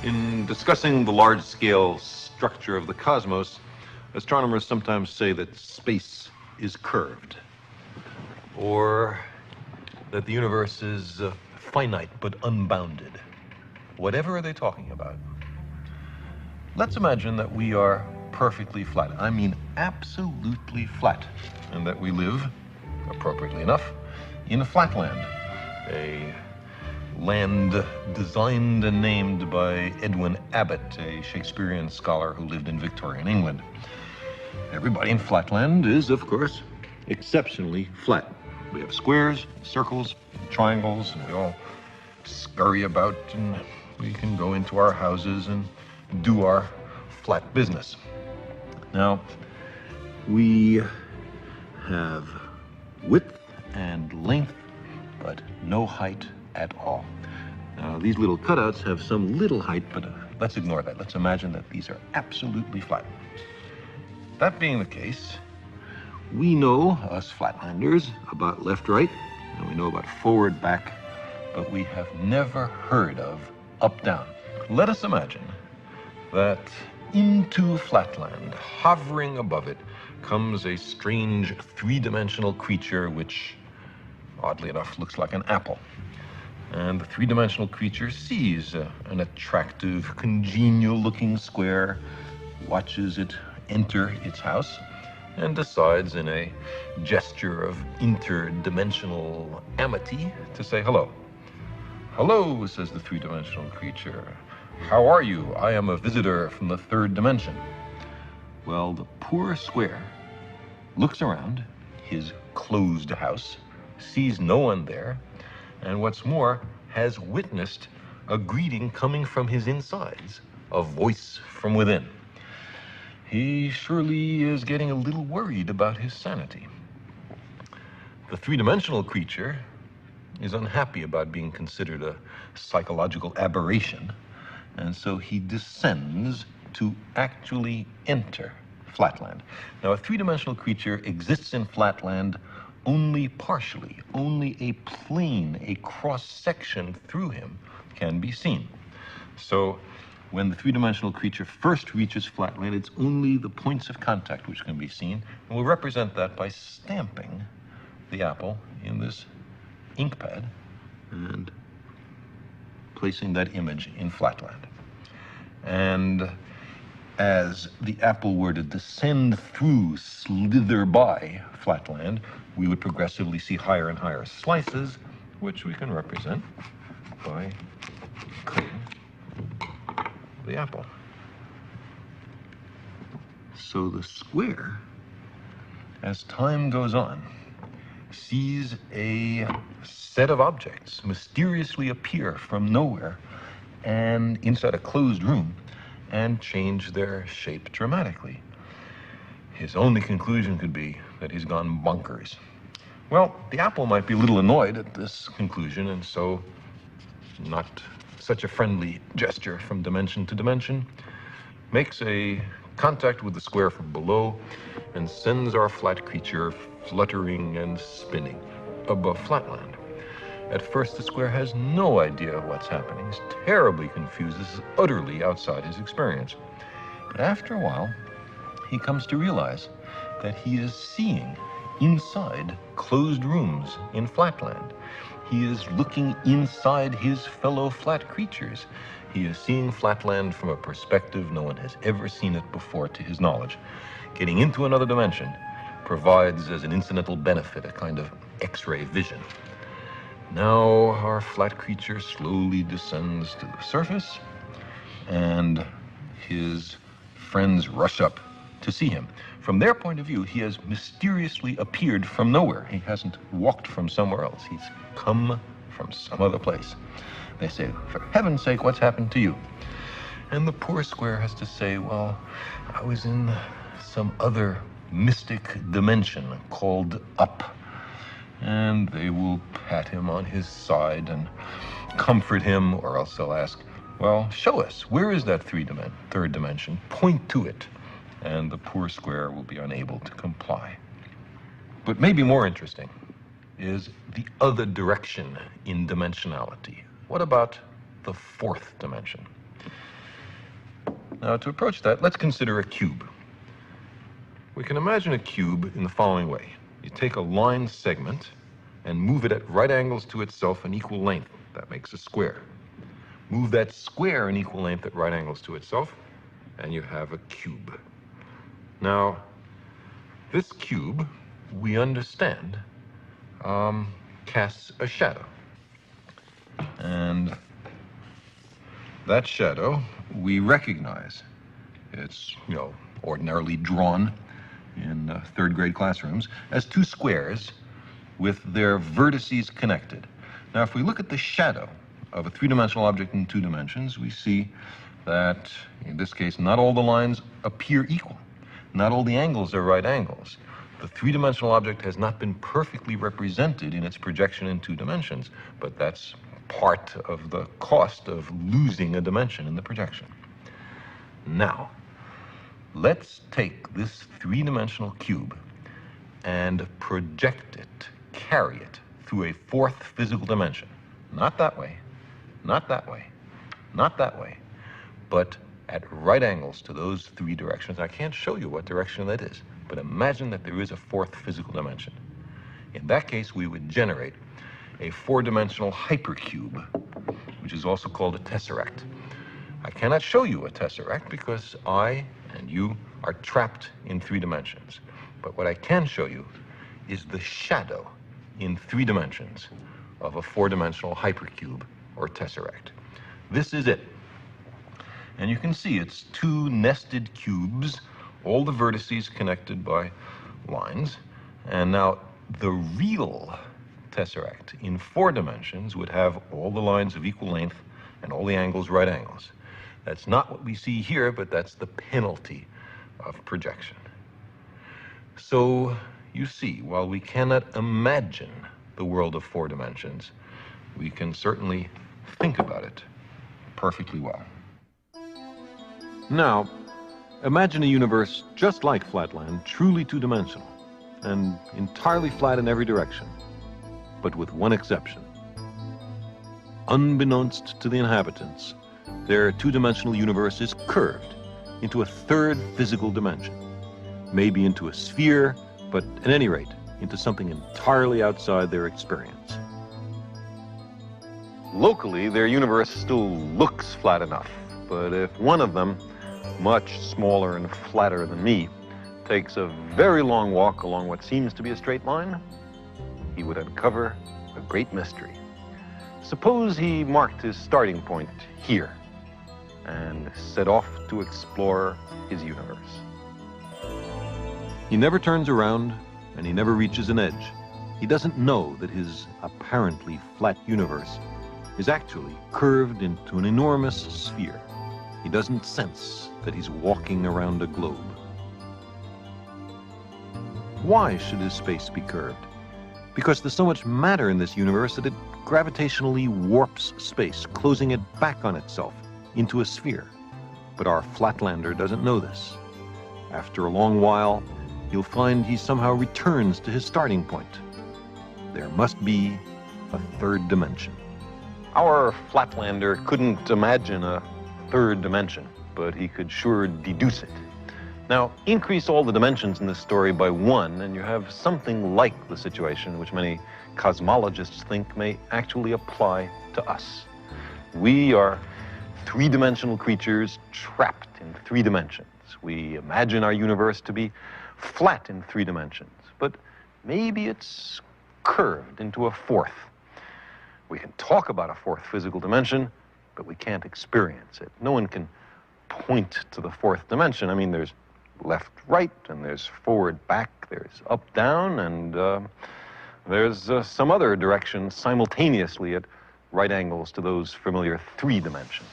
In discussing the large-scale structure of the cosmos, astronomers sometimes say that space is curved, or that the universe is finite but unbounded. Whatever are they talking about? Let's imagine that we are perfectly flat. I mean absolutely flat. And that we live, appropriately enough, in a flatland. A land designed and named by Edwin Abbott, a Shakespearean scholar who lived in Victorian England. Everybody in flatland is, of course, exceptionally flat. We have squares, circles, triangles, and we all scurry about, and we can go into our houses and do our flat business. Now, we have width and length, but no height at all. Now, these little cutouts have some little height, but let's ignore that. Let's imagine that these are absolutely flat. That being the case, we know, us flatlanders, about left-right, and we know about forward-back, but we have never heard of up-down. Let us imagine that into flatland, hovering above it, comes a strange three-dimensional creature which, oddly enough, looks like an apple. And the three-dimensional creature sees an attractive, congenial-looking square, watches it enter its house, and decides in a gesture of interdimensional amity to say hello. "Hello," says the three-dimensional creature. "How are you? I am a visitor from the third dimension." Well, the poor square looks around his closed house, sees no one there, and what's more, has witnessed a greeting coming from his insides, a voice from within. He surely is getting a little worried about his sanity. The three-dimensional creature is unhappy about being considered a psychological aberration, and so he descends to actually enter flatland. Now, a three-dimensional creature exists in flatland only partially. Only a plane, a cross-section through him can be seen. So when the three-dimensional creature first reaches flatland, it's only the points of contact which can be seen, and we'll represent that by stamping the apple in this ink pad and placing that image in flatland. And as the apple were to descend through, slither by flatland, we would progressively see higher and higher slices, which we can represent by cutting the apple. So the square, as time goes on, sees a set of objects mysteriously appear from nowhere and inside a closed room and change their shape dramatically. His only conclusion could be that he's gone bonkers. Well, the apple might be a little annoyed at this conclusion, and so, not such a friendly gesture from dimension to dimension, makes a contact with the square from below and sends our flat creature fluttering and spinning above flatland. At first, the square has no idea what's happening. He's terribly confused. This is utterly outside his experience. But after a while, he comes to realize that he is seeing inside closed rooms in flatland. He is looking inside his fellow flat creatures. He is seeing flatland from a perspective no one has ever seen it before to his knowledge. Getting into another dimension provides as an incidental benefit a kind of X-ray vision. Now our flat creature slowly descends to the surface, and his friends rush up to see him. From their point of view, he has mysteriously appeared from nowhere. He hasn't walked from somewhere else. He's come from some other place. They say, "For heaven's sake, what's happened to you?" And the poor square has to say, "Well, I was in some other mystic dimension called up." And they will pat him on his side and comfort him, or else they'll ask, "Well, show us, where is that third dimension? Point to it." And the poor square will be unable to comply. But maybe more interesting is the other direction in dimensionality. What about the fourth dimension? Now, to approach that, let's consider a cube. We can imagine a cube in the following way. You take a line segment and move it at right angles to itself an equal length. That makes a square. Move that square an equal length at right angles to itself, and you have a cube. Now, this cube, we understand, casts a shadow. And that shadow we recognize. It's, ordinarily drawn in third grade classrooms as two squares with their vertices connected. Now, if we look at the shadow of a three-dimensional object in 2 dimensions, we see that, in this case, not all the lines appear equal. Not all the angles are right angles. The three-dimensional object has not been perfectly represented in its projection in 2 dimensions, but that's part of the cost of losing a dimension in the projection. Now, let's take this three-dimensional cube and project it, carry it through a 4th physical dimension. Not that way, not that way, not that way, but at right angles to those 3 directions. I can't show you what direction that is, but imagine that there is a 4th physical dimension. In that case, we would generate a 4-dimensional hypercube, which is also called a tesseract. I cannot show you a tesseract because I and you are trapped in 3 dimensions. But what I can show you is the shadow in 3 dimensions of a 4-dimensional hypercube or tesseract. This is it. And you can see it's 2 nested cubes, all the vertices connected by lines. And now the real tesseract in 4 dimensions would have all the lines of equal length and all the angles right angles. That's not what we see here, but that's the penalty of projection. So you see, while we cannot imagine the world of 4 dimensions, we can certainly think about it perfectly well. Now, imagine a universe just like Flatland, truly 2-dimensional, and entirely flat in every direction, but with one exception. Unbeknownst to the inhabitants, their 2-dimensional universe is curved into a 3rd physical dimension, maybe into a sphere, but at any rate, into something entirely outside their experience. Locally, their universe still looks flat enough, but if one of them, much smaller and flatter than me, takes a very long walk along what seems to be a straight line, he would uncover a great mystery. Suppose he marked his starting point here and set off to explore his universe. He never turns around and he never reaches an edge. He doesn't know that his apparently flat universe is actually curved into an enormous sphere. He doesn't sense that he's walking around a globe. Why should his space be curved? Because there's so much matter in this universe that it gravitationally warps space, closing it back on itself into a sphere. But our Flatlander doesn't know this. After a long while, you'll find he somehow returns to his starting point. There must be a 3rd dimension. Our Flatlander couldn't imagine a 3rd dimension, but he could sure deduce it. Now, increase all the dimensions in this story by 1, and you have something like the situation which many cosmologists think may actually apply to us. We are 3-dimensional creatures trapped in 3 dimensions. We imagine our universe to be flat in 3 dimensions, but maybe it's curved into a 4th. We can talk about a 4th physical dimension, but we can't experience it. No one can point to the 4th dimension. I mean, there's left, right, and there's forward, back, there's up, down, and there's some other direction simultaneously at right angles to those familiar 3 dimensions.